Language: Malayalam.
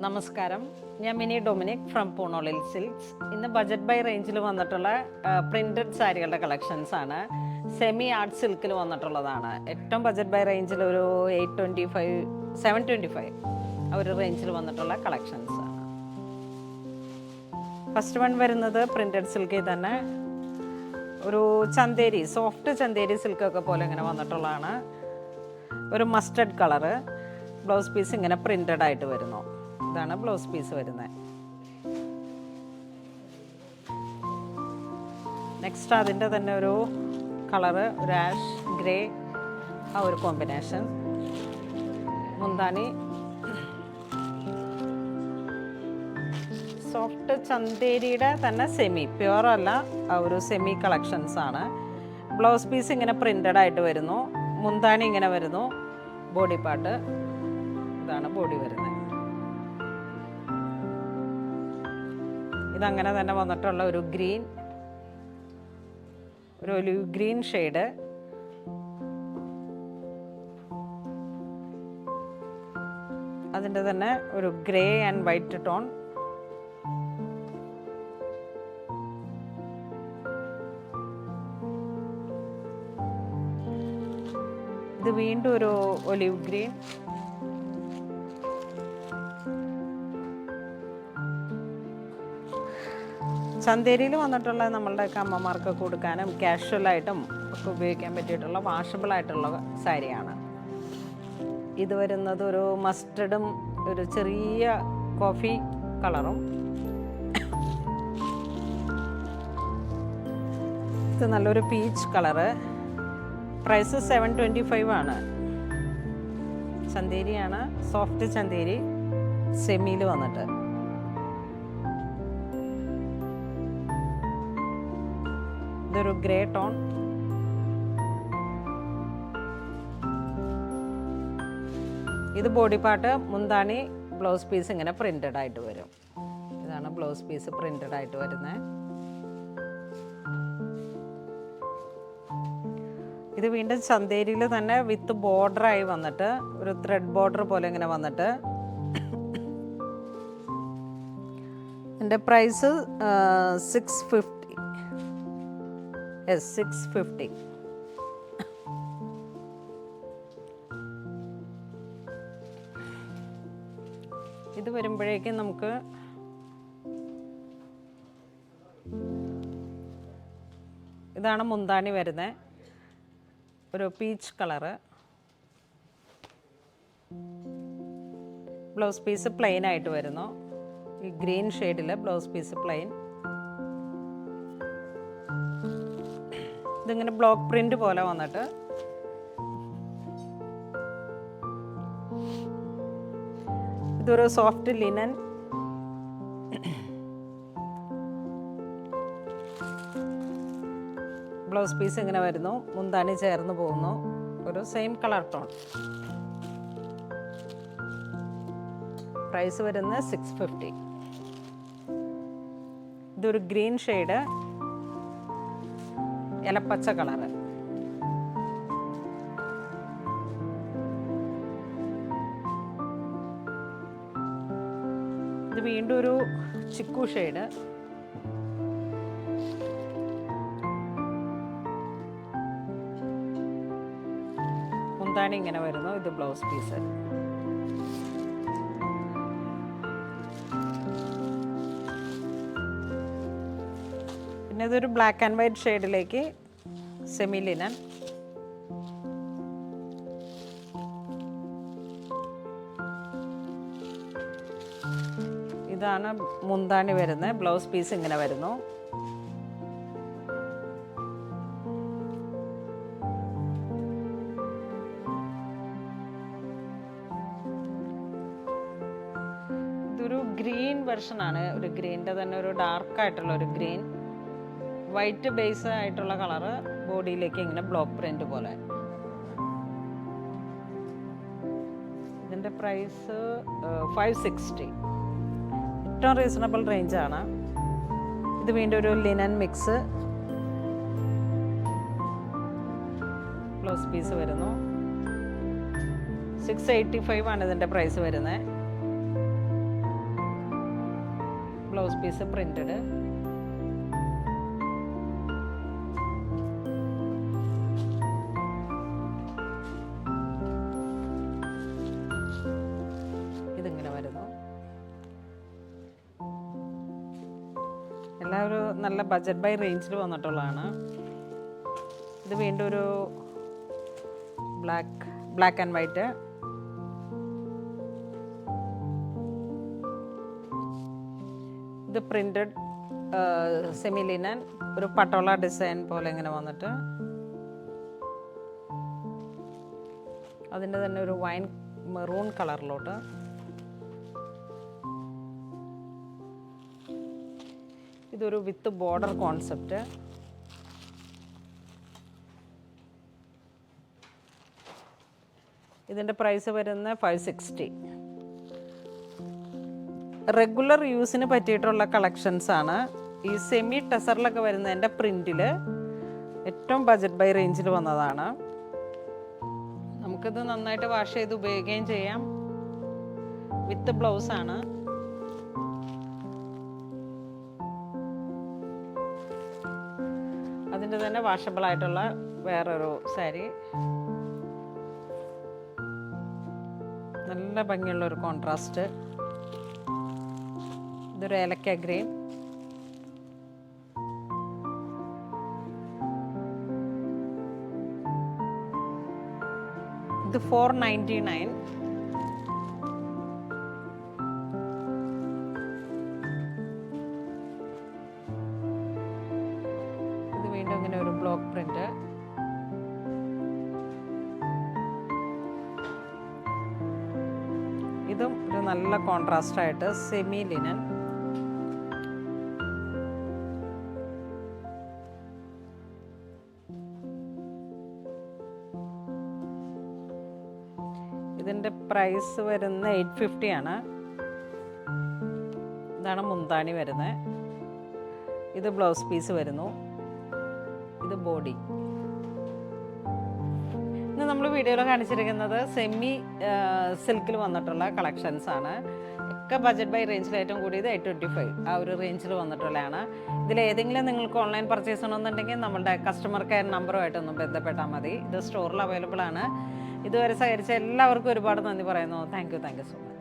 നമസ്കാരം, ഞാൻ മിനി ഡൊമിനിക് ഫ്രം പൂണോളിൽ സിൽക്സ്. ഇന്ന് ബജറ്റ് ബൈ റേഞ്ചിൽ വന്നിട്ടുള്ള പ്രിൻറ്റഡ് സാരികളുടെ കളക്ഷൻസ് ആണ്. സെമി ആർട്ട് സിൽക്കിൽ വന്നിട്ടുള്ളതാണ്. ഏറ്റവും ബജറ്റ് ബൈ റേഞ്ചിൽ ഒരു 825, 725 ആ ഒരു റേഞ്ചിൽ വന്നിട്ടുള്ള കളക്ഷൻസ് ആണ്. ഫസ്റ്റ് വൺ വരുന്നത് പ്രിൻറ്റഡ് സിൽക്കിൽ തന്നെ ഒരു ചന്തേരി, സോഫ്റ്റ് ചന്തേരി സിൽക്കൊക്കെ പോലെ ഇങ്ങനെ വന്നിട്ടുള്ളതാണ്. ഒരു മസ്റ്റർഡ് കളറ്, ബ്ലൗസ് പീസ് ഇങ്ങനെ പ്രിൻറ്റഡ് ആയിട്ട് വരുന്നു. ഇതാണ് ബ്ലൗസ് പീസ് വരുന്നത്. നെക്സ്റ്റ് അതിൻ്റെ തന്നെ ഒരു കളറ്, ഒരു ആഷ് ഗ്രേ, ആ ഒരു കോമ്പിനേഷൻ. മുന്താനി സോഫ്റ്റ് ചന്തേരിയുടെ തന്നെ സെമി, പ്യുവർ അല്ല, ആ ഒരു സെമി കളക്ഷൻസ് ആണ്. ബ്ലൗസ് പീസ് ഇങ്ങനെ പ്രിൻറ്റഡ് ആയിട്ട് വരുന്നു. മുന്താനി ഇങ്ങനെ വരുന്നു. ബോഡി പാർട്ട് ഇതാണ് ബോഡി വരുന്നത്. ഇതങ്ങനെ തന്നെ വന്നിട്ടുള്ള ഒരു ഗ്രീൻ, ഒരു ഒലിവ് ഗ്രീൻ ഷെയ്ഡ്. അതിൻ്റെ തന്നെ ഒരു ഗ്രേ ആൻഡ് വൈറ്റ് ടോൺ. ഇത് വീണ്ടും ഒരു ഒലിവ് ഗ്രീൻ. ചന്തേരിയിൽ വന്നിട്ടുള്ള നമ്മളുടെയൊക്കെ അമ്മമാർക്ക് കൊടുക്കാനും കാഷ്വലായിട്ടും ഒക്കെ ഉപയോഗിക്കാൻ പറ്റിയിട്ടുള്ള വാഷബിൾ ആയിട്ടുള്ള സാരിയാണ്. ഇത് വരുന്നത് ഒരു മസ്റ്റർഡും ഒരു ചെറിയ കോഫി കളറും. ഇത് നല്ലൊരു പീച്ച് കളറ്. പ്രൈസ് 725 ആണ്. ചന്തേരിയാണ്, സോഫ്റ്റ് ചന്തേരി, സെമിയിൽ വന്നിട്ട്. ഇതൊരു ഗ്രേ ടോൺ. ഇത് ബോഡി പാർട്ട്, മുന്താണി, ബ്ലൗസ് പീസ് ഇങ്ങനെ പ്രിന്റഡ് ആയിട്ട് വരും. ഇതാണ് ബ്ലൗസ് പീസ് പ്രിന്റഡ് ആയിട്ട് വരുന്നത്. ഇത് വീണ്ടും ചന്തേരിയിൽ തന്നെ വിത്ത് ബോർഡറായി വന്നിട്ട്, ഒരു ത്രെഡ് ബോർഡർ പോലെ ഇങ്ങനെ വന്നിട്ട്. എൻ്റെ പ്രൈസ് 650. Yes, 650. ഇത് വരുമ്പോഴേക്കും നമുക്ക് ഇതാണ് മുന്താണി വരുന്നത്. ഒരു peach colour. Blouse piece plain ആയിട്ട് വരുന്നു. ഈ ഗ്രീൻ ഷെയ്ഡിൽ ബ്ലൗസ് പീസ് പ്ലെയിൻ. ഇതിങ്ങനെ ബ്ലോക്ക് പ്രിന്റ് പോലെ വന്നിട്ട് ഇതൊരു സോഫ്റ്റ് ലിനൻ. ബ്ലൗസ് പീസ് ഇങ്ങനെ വരുന്നു. മുന്താണി ചേർന്ന് പോകുന്നു. ഒരു സെയിം കളർ ടോൺ. പ്രൈസ് വരുന്നത് 650. ഇതൊരു ഗ്രീൻ ഷെയ്ഡ്, ഇലപ്പച്ച കളറ്. ഇത് വീണ്ടും ഒരു ചിക്കു ഷെയ്ഡ്. മുന്താണി ഇങ്ങനെ വരുന്നു. ഇത് ബ്ലൗസ് പീസ്. പിന്നെ ഇതൊരു ബ്ലാക്ക് ആൻഡ് വൈറ്റ് ഷെയ്ഡിലേക്ക് സെമി ലിനൻ. ഇതാണ് മുന്താണി വരുന്നത്. ബ്ലൗസ് പീസ് ഇങ്ങനെ വരുന്നു. ഇതൊരു ഗ്രീൻ വെർഷനാണ്. ഒരു ഗ്രീൻ്റെ തന്നെ ഒരു ഡാർക്കായിട്ടുള്ള ഒരു ഗ്രീൻ, വൈറ്റ് ബേസ് ആയിട്ടുള്ള കളറ്. ബോഡിയിലേക്ക് ഇങ്ങനെ ബ്ലോക്ക് പ്രിന്റ് പോലെ. ഇതിൻ്റെ പ്രൈസ് 560. ഏറ്റവും റീസണബിൾ റേഞ്ചാണ്. ഇത് വീണ്ടും ഒരു ലിനൻ മിക്സ്. ബ്ലൗസ് പീസ് വരുന്നു. 685 ആണ് ഇതിൻ്റെ പ്രൈസ് വരുന്നത്. Blouse piece printed. ഇതിങ്ങനെ വരുന്നു. എല്ലാവരും നല്ല ബജറ്റ് ബൈ റേഞ്ചിൽ വന്നിട്ടുള്ളതാണ്. ഇത് വീണ്ടും ഒരു ബ്ലാക്ക് ആൻഡ് വൈറ്റ്. ഇത് പ്രിന്റഡ് സെമി ലിനൻ, ഒരു പട്ടോള ഡിസൈൻ പോലെ ഇങ്ങനെ വന്നിട്ട് അതിൻ്റെ തന്നെ ഒരു വൈൻ മെറൂൺ കളറിലോട്ട്. ഇതൊരു വിത്ത് ബോർഡർ കോൺസെപ്റ്റ്. ഇതിൻ്റെ പ്രൈസ് വരുന്നത് 560. റെഗുലർ യൂസിന് പറ്റിയിട്ടുള്ള കളക്ഷൻസാണ്. ഈ സെമി ടെസറിലൊക്കെ വരുന്നതിൻ്റെ പ്രിൻറ്റിൽ ഏറ്റവും ബജറ്റ് ബൈ റേഞ്ചിൽ വന്നതാണ്. നമുക്കിത് നന്നായിട്ട് വാഷ് ചെയ്ത് ഉപയോഗിക്കുകയും ചെയ്യാം. വിത്ത് ബ്ലൗസാണ്. അതിൻ്റെ തന്നെ വാഷബിൾ ആയിട്ടുള്ള വേറൊരു സാരി. നല്ല ഭംഗിയുള്ളൊരു കോൺട്രാസ്റ്റ്. ഇതൊരു ഏലക്ക ഗ്രീൻ. ഇത് 499. ഇത് വീണ്ടും ഇങ്ങനെ ഒരു ബ്ലോക്ക് പ്രിന്റ്. ഇതും ഒരു നല്ല കോൺട്രാസ്റ്റ് ആയിട്ട് സെമി ലിനൻ. ഇതിൻ്റെ പ്രൈസ് വരുന്ന 850 ആണ്. ഇതാണ് മുന്താണി വരുന്നത്. ഇത് ബ്ലൗസ് പീസ് വരുന്നു. ഇത് ബോഡി. ഇന്ന് നമ്മൾ വീഡിയോയിൽ കാണിച്ചിരിക്കുന്നത് സെമി സിൽക്കിൽ വന്നിട്ടുള്ള കളക്ഷൻസ് ആണ്. ഒക്കെ ബജറ്റ് ബൈ റേഞ്ചിൽ ഏറ്റവും കൂടിയത് 825 ആ ഒരു റേഞ്ചിൽ വന്നിട്ടുള്ളതാണ്. ഇതിലേതെങ്കിലും നിങ്ങൾക്ക് ഓൺലൈൻ പർച്ചേസ് ചെയ്യണമെന്നുണ്ടെങ്കിൽ നമ്മളുടെ കസ്റ്റമർ കെയർ നമ്പറുമായിട്ടൊന്ന് ബന്ധപ്പെട്ടാൽ മതി. ഇത് സ്റ്റോറിൽ അവൈലബിൾ ആണ്. ഇതുവരെ സഹകരിച്ച എല്ലാവർക്കും ഒരുപാട് നന്ദി പറയുന്നു. Thank you so much.